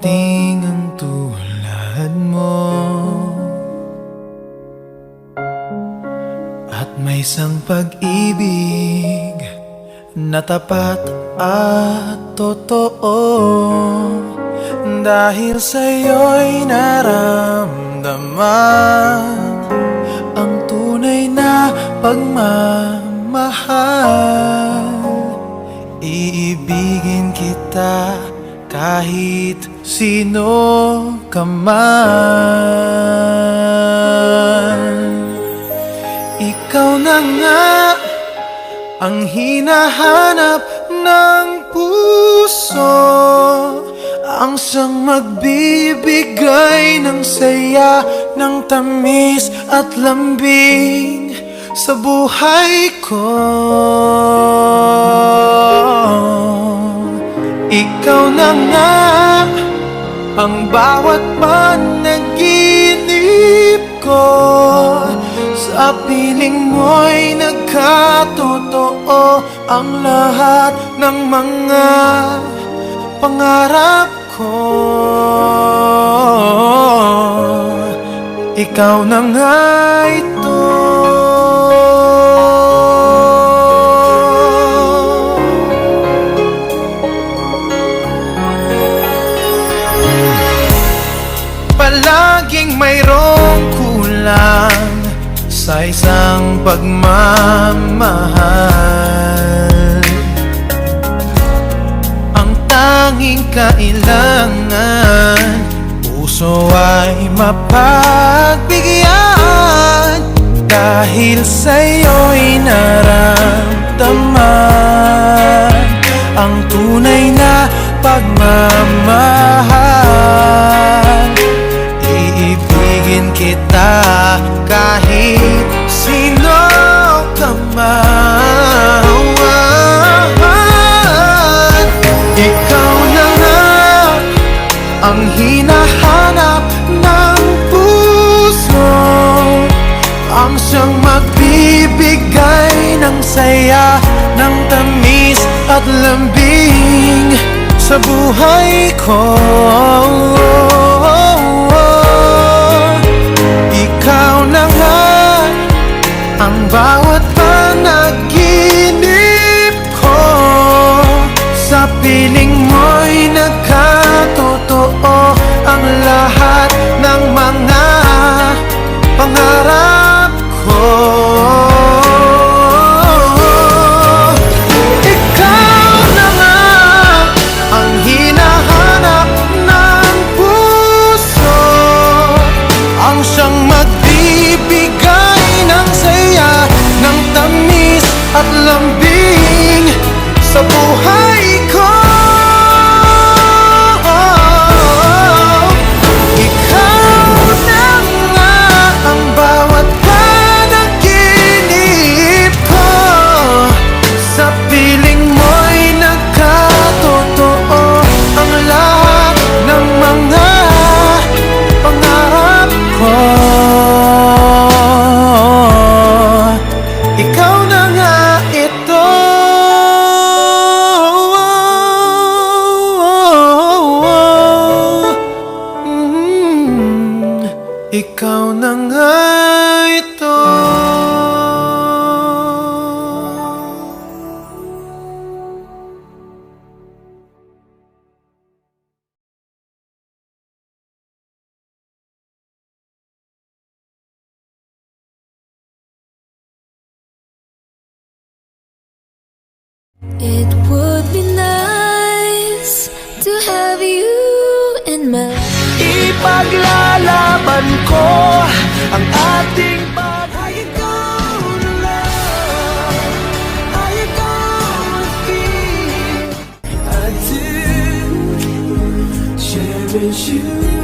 dumating ang tulad mo, at may isang pag-ibig na tapat at totoo. Dahil sa'yo'y naramdaman ang tunay na pagmamahal. Iibigin kita kahit sino ka man. Ikaw na nga ang hinahanap ng puso, ang siyang magbibigay ng saya, ng tamis at lambing sa buhay ko. Ikaw na nga ang bawat panaginip ko, sa piling mo'y nagkatotoo ang lahat ng mga pangarap ko. Ikaw na nga ito. Palaging mayroong kulang sa isang pagmamahal. Ang tanging kailangan, puso ay mapagbigyan. Dahil sa'yo'y naramdaman ang tunay na pagmamahal. Iibigin kita kahit sino ka man. Ikaw na nga ang hinahanap ng puso, ang siyang magbibigay ng saya, ng tamis at lambing sa buhay ko. Ikaw na nga ang bawat panaginip ko, sa piling mo'y nagkatotoo ang lahat ng mga pangarap ko. Ikaw na nga ang hinahanap ng puso, ang siyang magbibigay ng saya, ng tamis at lambing sa buhay ko. Ikaw na nga ang bawat panaginip ko, sa piling mo'y nagkatotoo ang lahat ng mga pangarap ko. Ikaw na nga ito. Ikaw na nga ito. It would be nice to have you in my life. Ipaglalaban ko ang ating pag... How you gonna love? How you gonna feel? I do cherish you.